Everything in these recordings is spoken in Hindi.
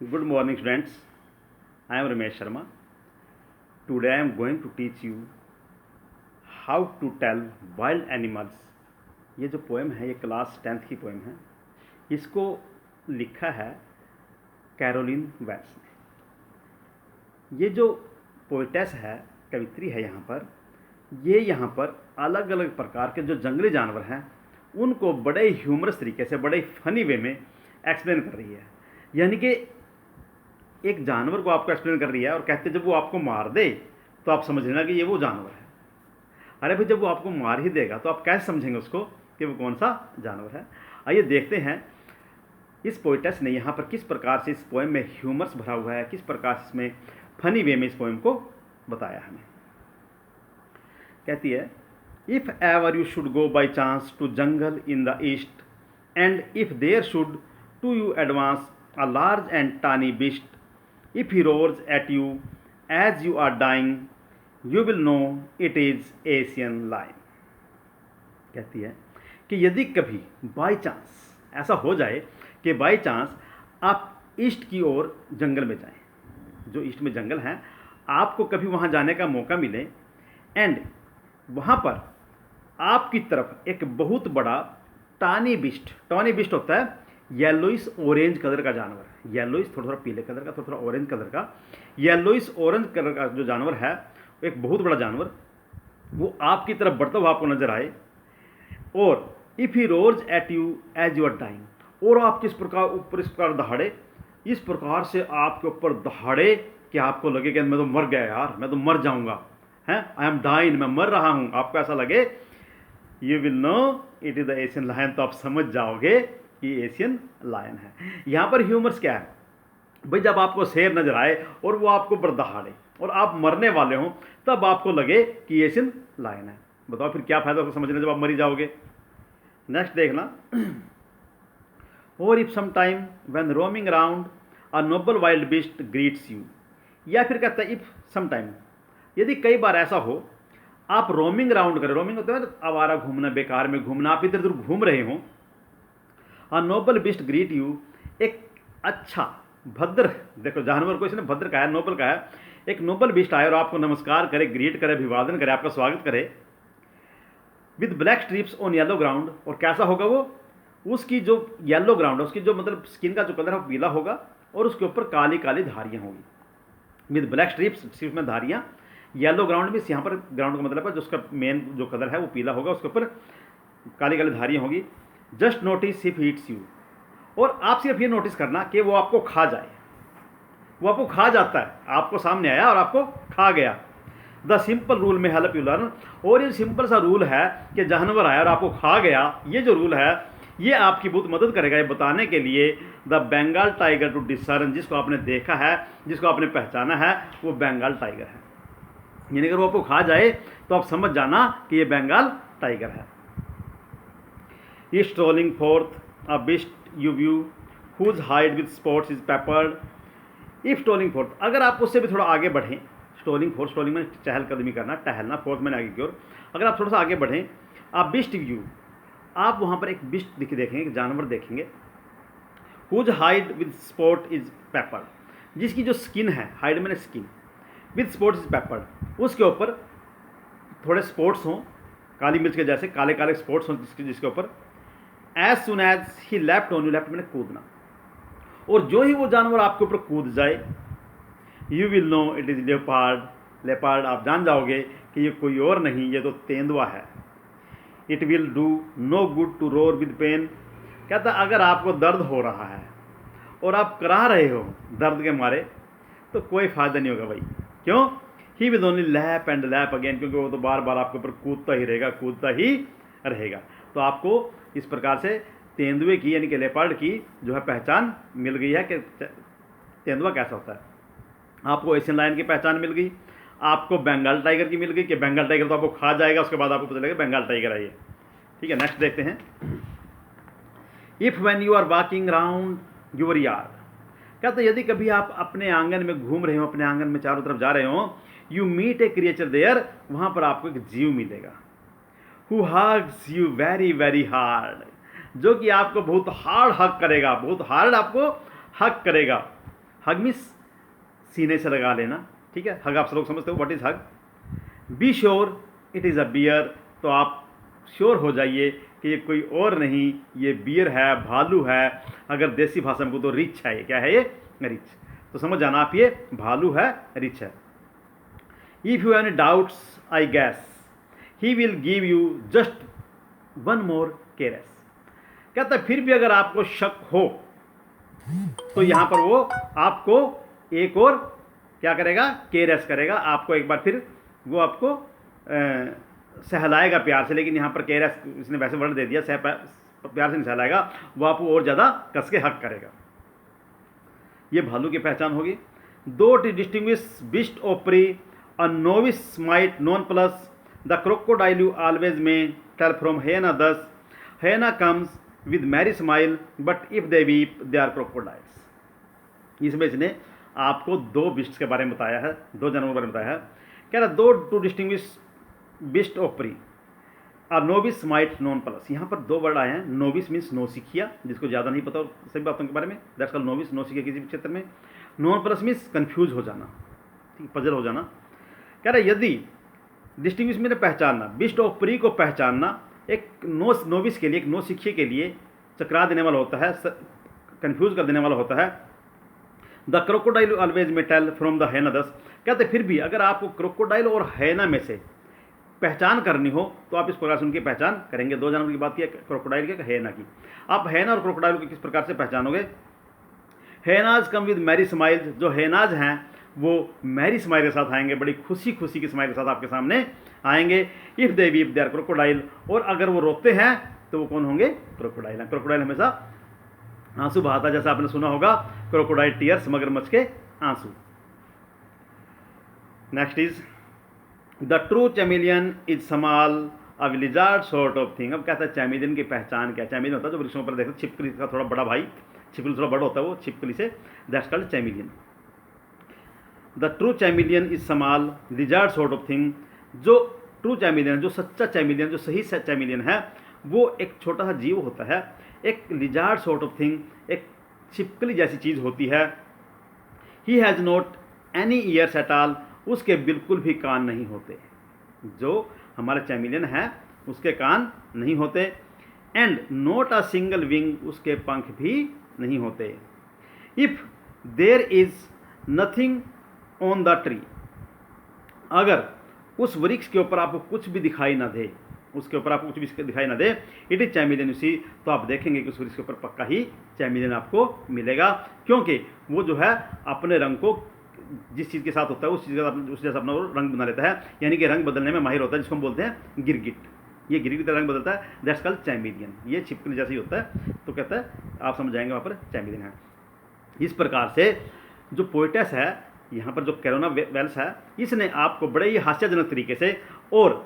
Good morning, students. I am Ramesh Sharma. Today I am going to teach you how to tell wild animals. ये जो पोएम है ये क्लास 10th की पोएम है. इसको लिखा है कैरोलिन वेट्स ने. ये जो पोइटेस है, कवित्री है, यहाँ पर अलग अलग प्रकार के जो जंगली जानवर हैं उनको बड़े ह्यूमरस तरीके से, बड़े फनी वे में एक्सप्लेन कर रही है. यानी कि एक जानवर को आपको एक्सप्लेन कर रही है और कहते जब वो आपको मार दे तो आप समझ लेना कि ये वो जानवर है. अरे भाई, जब वो आपको मार ही देगा तो आप कैसे समझेंगे उसको कि वो कौन सा जानवर है. आइए देखते हैं इस पोइटेस ने यहाँ पर किस प्रकार से इस पोएम में ह्यूमर्स भरा हुआ है, किस प्रकार से इसमें फनी वे में इस पोएम को बताया हमें. कहती है, if ever you should go by chance to jungle in the east and if there should to you advance a large and tiny beast, if he roars at you as you are dying, you will know it is Asian lion. कहती है कि यदि कभी बाई चांस ऐसा हो जाए कि बाई चांस आप ईस्ट की ओर जंगल में जाएं, जो ईस्ट में जंगल हैं, आपको कभी वहाँ जाने का मौका मिले एंड वहाँ पर आपकी तरफ एक बहुत बड़ा टॉनी बिस्ट होता है येलोइस ऑरेंज कलर का जानवर. येलोइस थोड़ा थोड़ा पीले कलर का, थोड़ा थोड़ा ऑरेंज कलर का, येलोइस ऑरेंज कलर का जो जानवर है, एक बहुत बड़ा जानवर, वो आपकी तरफ बढ़ता हुआ आपको नजर आए. और if he roars at you as you are dying, और आप किस प्रकार ऊपर इस प्रकार दहाड़े, इस प्रकार से आपके ऊपर दहाड़े कि आपको लगे कि मैं तो मर गया यार, मैं तो मर जाऊंगा, हैं, आई एम डाइंग, मैं मर रहा हूं, आपको ऐसा लगे, you will know it is the Asian lion, तो आप समझ जाओगे कि एशियन लायन है. यहाँ पर ह्यूमर्स क्या है भाई, जब आपको शेर नजर आए और वो आपको बरदहाड़े और आप मरने वाले हों, तब आपको लगे कि एशियन लायन है. बताओ फिर क्या फायदा उसको समझने जब आप मरी जाओगे. नेक्स्ट देखना, और if some time when roaming around a noble wild beast greets you, या फिर कहता है इफ सम टाइम, यदि कई बार ऐसा हो आप रोमिंग अराउंड करें. रोमिंग होता है आवारा घूमना, बेकार में घूमना, आप इधर उधर घूम रहे हों. A noble beast greet you, एक अच्छा भद्र, देखो जानवर को इसने भद्र कहा है, नोबल कहा है, एक नोबल बिस्ट आए और आपको नमस्कार करे, ग्रीट करे, अभिवादन करे, आपका स्वागत करे. With black strips on yellow ground, और कैसा होगा वो, उसकी जो येलो ग्राउंड है, उसकी जो मतलब स्किन का जो कलर है वो पीला होगा और उसके ऊपर काली काली धारियाँ होंगी. विद ब्लैक स्ट्रिप्स में धारियाँ, येलो ग्राउंड में, यहाँ पर ग्राउंड का मतलब है जो उसका मेन जो कलर है वो पीला होगा, उसके ऊपर काली काली धारियाँ होगी. Just notice if heats you, और आप सिर्फ ये नोटिस करना कि वो आपको खा जाए. वो आपको खा जाता है, आपको सामने आया और आपको खा गया. द सिंपल रूल में हेल्प यू लर्न, और ये सिंपल सा रूल है कि जानवर आया और आपको खा गया, ये जो रूल है ये आपकी बहुत मदद करेगा ये बताने के लिए. The Bengal tiger to discern, जिसको आपने देखा है, जिसको आपने पहचाना है, वो बंगाल टाइगर है. यानी अगर वो आपको खा जाए तो आप समझ जाना कि ये बंगाल टाइगर है. Strolling forth, a beast you view, whose hide with spots is peppered. If strolling forth, अगर आप उससे भी थोड़ा आगे बढ़ें, स्ट्रोलिंग में चहलकदमी करना, टहलना, फोर्थ मैंने आगे की ओर, अगर आप थोड़ा सा आगे बढ़ें, आप बिस्ट व्यू, आप वहाँ पर एक बिस्ट देखेंगे, एक जानवर देखेंगे. whose hide with spot is peppered, जिसकी जो स्किन है, हाइड मैंने skin, with spots is peppered, उसके ऊपर थोड़े स्पॉट्स हों, काली मिर्च के जैसे काले काले स्पॉट्स हों जिसके ऊपर. As soon as he leapt on you, leapt मैंने कूदना, और जो ही वो जानवर आपके ऊपर कूद जाए, you will know it is leopard, आप जान जाओगे कि ये कोई और नहीं, ये तो तेंदुआ है. It will do no good to roar with pain, कहता अगर आपको दर्द हो रहा है और आप करा रहे हो दर्द के मारे, तो कोई फ़ायदा नहीं होगा भाई. क्यों? He will only lap and lap again, क्योंकि वो तो बार बार आपके ऊपर कूदता ही रहेगा. तो आपको इस प्रकार से तेंदुए की, यानी कि लेपर्ड की जो है पहचान मिल गई है कि तेंदुआ कैसा होता है. आपको एशियन लायन की पहचान मिल गई, आपको बंगाल टाइगर की मिल गई कि बंगाल टाइगर तो आपको खा जाएगा, उसके बाद आपको पता चलेगा बंगाल टाइगर है ये. ठीक है, नेक्स्ट देखते हैं. If when you are walking round your yard, कहते यदि कभी आप अपने आंगन में घूम रहे हो, अपने आंगन में चारों तरफ जा रहे हो, you meet a creature there, वहाँ पर आपको एक जीव मिलेगा. Who hugs you very very hard, जो कि आपको बहुत हार्ड हक करेगा, बहुत हार्ड आपको हक करेगा. हग मीन्स सीने से लगा लेना, ठीक है। हग आप सब लोग समझते हो, what is hug. Be sure it is a bear, तो आप श्योर हो जाइए कि ये कोई और नहीं, ये बियर है, भालू है। अगर देसी भाषा में को तो रिच है, ये क्या है, ये रिच। तो समझ जाना आप, ये भालू है, रिच है। If you have any doubts I guess he will give you just one more caress. कहता है फिर भी अगर आपको शक हो तो यहां पर वो आपको एक और क्या करेगा, केरेस करेगा, आपको एक बार फिर वो आपको सहलाएगा प्यार से। लेकिन यहाँ पर केरेस इसने वैसे वर्ड दे दिया, प्यार से नहीं सहलाएगा, वो आपको और ज़्यादा कस के हक करेगा। ये भालू की पहचान होगी। दो to distinguish beast of prey a novice might nonplus the crocodile you always may tell from hyena thus hyena comes with merry smile but if they weep they are crocodiles. इसमें इसने आपको दो बिस्ट के बारे में बताया है, दो जानवरों के बारे में बताया है। कह रहा दो to distinguish beast of prey और नोविस माइट नॉन प्लस। यहाँ पर दो वर्ड आए हैं। नोविस मीन्स नौसिखिया, जिसको ज़्यादा नहीं पता सभी बातों के बारे में, दैट्स कॉल्ड नोविस, नौसिखिया किसी भी क्षेत्र में। नॉन प्लस मीन्स कंफ्यूज हो जाना, ठीक, पजल हो जाना। कह रहा यदि डिस्टिंग्विश में पहचानना, बिस्ट ऑफ प्री को पहचानना एक नोविस के लिए, एक नौसिखिए के लिए चकरा देने वाला होता है, कंफ्यूज कर देने वाला होता है। The crocodile always may tell from the हैना दस। कहते फिर भी अगर आपको क्रोकोडाइल और हैना में से पहचान करनी हो तो आप इस प्रकार से उनकी पहचान करेंगे। दो जानवरों की बात की, क्रोकोडाइल की, हैना की। आप हैना और क्रोकोडाइल को किस प्रकार से पहचानोगे। Hyenas come with merry smile, जो हैनाज हैं वो मैरी स्माइल के साथ आएंगे, बड़ी खुशी खुशी की स्माइल के साथ आपके सामने आएंगे। If they weep they are crocodile, और अगर वो रोते हैं तो वो कौन होंगे, क्रोकोडाइल। क्रोकोडाइल हमेशा आंसू बहाता, जैसा आपने सुना होगा क्रोकोडाइल टीयर्स, मगरमच्छ के आंसू। Next is the true chameleon is small a lizard sort of thing. अब कहता है चैमिलियन की पहचान क्या। चैमिलियन होता है जो वृक्षों पर देखते, छिपकली का थोड़ा बड़ा भाई, छिपकली थोड़ा बड़ा होता है वो छिपकली से, that's called chameleon. The true chameleon is small lizard sort of thing. जो ट्रू चैमिलियन, जो सच्चा चैमिलियन, जो सही चैमिलियन है, वो एक छोटा सा जीव होता है, एक लिजार्ड सॉर्ट ऑफ थिंग, एक छिपकली जैसी चीज़ होती है। He has not any years at all, उसके बिल्कुल भी कान नहीं होते। जो हमारा चैमिलियन है उसके कान नहीं होते। And not a single wing, उसके पंख भी नहीं होते। If there is nothing on the tree, अगर उस वृक्ष के ऊपर आपको कुछ भी दिखाई ना दे, उसके ऊपर आपको कुछ भी दिखाई ना दे, इट इज चैमिलियन सी, तो आप देखेंगे कि उस वृक्ष के ऊपर पक्का ही चैमिलियन आपको मिलेगा। क्योंकि वो जो है अपने रंग को जिस चीज़ के साथ होता है उस चीज़ का उस जैसा अपना रंग बना लेता है, यानी कि रंग बदलने में माहिर होता है, जिसको हम बोलते हैं गिरगिट। ये गिरगिट की तरह रंग बदलता है, दैट्स कॉल्ड चैमिलियन। ये छिपकली जैसे ही होता है, तो कहता है आप समझ जाएंगे वहाँ पर चैमिलियन है। इस प्रकार से जो पोएटेस है यहाँ पर, जो कैरोना वेल्स है, इसने आपको बड़े ही हास्यजनक तरीके से और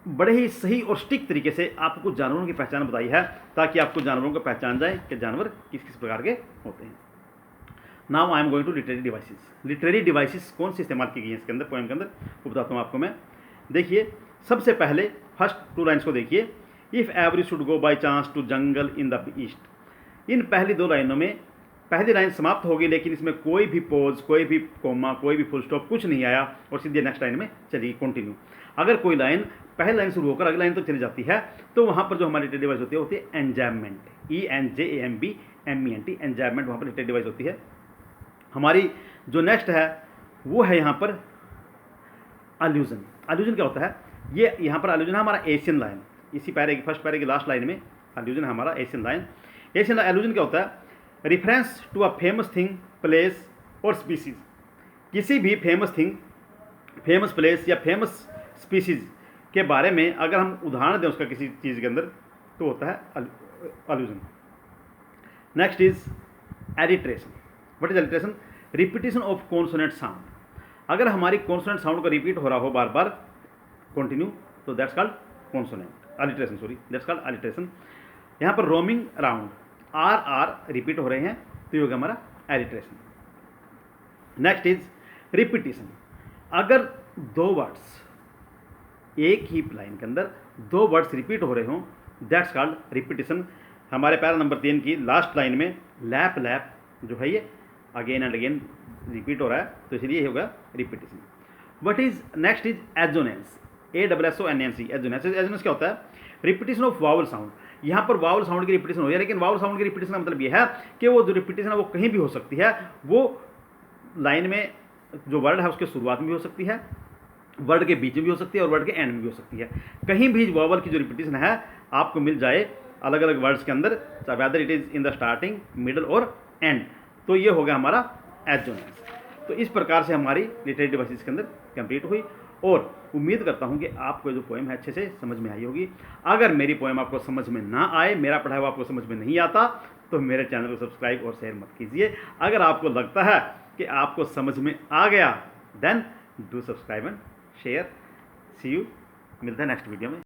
बड़े ही सही और स्टिक तरीके से आपको कुछ जानवरों की पहचान बताई है, ताकि आपको जानवरों को पहचान जाए कि जानवर किस किस प्रकार के होते हैं। Now I am going to literary devices. Literary devices कौन सी इस्तेमाल की गई है इसके अंदर, पोएम के अंदर, वो बताता हूँ आपको मैं। देखिए सबसे पहले फर्स्ट टू लाइन्स को देखिए। If every should go by chance to jungle in the east. इन पहली दो लाइनों में पहली लाइन समाप्त होगी, लेकिन इसमें कोई भी पोज, कोई भी कोमा, कोई भी फुल स्टॉप कुछ नहीं आया, और सीधे नेक्स्ट लाइन में चलिए कंटिन्यू। अगर कोई लाइन पहली लाइन शुरू होकर अगली लाइन तक चली जाती है तो वहाँ पर जो हमारी लिटरेरी डिवाइस होती है एंजैममेंट, ENJAMBMENT, एंजैममेंट वहाँ पर लिटरेरी डिवाइस होती है। हमारी जो नेक्स्ट है वो है यहाँ पर अल्यूजन। अल्यूजन क्या होता है, ये यहाँ पर अल्यूजन है हमारा एशियन लाइन। इसी पैरे की फर्स्ट पैरे की लास्ट लाइन में अल्यूजन है हमारा एशियन लाइन। एशियन अल्यूजन क्या होता है, reference to a famous thing, place और स्पीसीज। किसी भी फेमस थिंग, फेमस प्लेस या फेमस स्पीसीज के बारे में अगर हम उदाहरण दें उसका किसी चीज़ के अंदर, तो होता है allusion. Next is alliteration. What is alliteration, repetition of consonant sound. अगर हमारी कॉन्सोनेंट साउंड का रिपीट हो रहा हो बार बार कंटिन्यू, तो that's called consonant alliteration, sorry that's called alliteration. यहाँ पर रोमिंग अराउंड, आर रिपीट हो रहे हैं, तो ये होगा हमारा एलिट्रेशन। Next is repetition. अगर दो वर्ड्स एक ही लाइन के अंदर दो वर्ड्स रिपीट हो रहे हों, दैट्स कॉल्ड रिपीटिशन। हमारे पैरा नंबर 3 की लास्ट लाइन में लैप लैप जो है ये अगेन एंड अगेन रिपीट हो रहा है, तो इसलिए होगा repetition. What is next is assonance, ASSONANC, assonance. Assonance क्या होता है? Repetition of vowel sound. यहाँ पर वावल साउंड की रिपीटिशन हो रही है, लेकिन वावल साउंड की रिपीटिशन का मतलब यह है कि वो जो रिपीटिशन है वो कहीं भी हो सकती है। वो लाइन में जो वर्ड है उसके शुरुआत में भी हो सकती है, वर्ड के बीच में भी हो सकती है और वर्ड के एंड में भी हो सकती है। कहीं भी वावल की जो रिपीटिशन है आपको मिल जाए अलग अलग वर्ड्स के अंदर, whether it is in the starting, middle और एंड, तो ये हो गया हमारा एजोनेंस। तो इस प्रकार से हमारी लिटरेरी डिवाइसेस के अंदर कंप्लीट हुई, और उम्मीद करता हूँ कि आपको जो पोएम है अच्छे से समझ में आई होगी। अगर मेरी पोएम आपको समझ में ना आए, मेरा पढ़ा हुआ आपको समझ में नहीं आता, तो मेरे चैनल को सब्सक्राइब और शेयर मत कीजिए। अगर आपको लगता है कि आपको समझ में आ गया, then do subscribe and share. See you, मिलता है नेक्स्ट वीडियो में।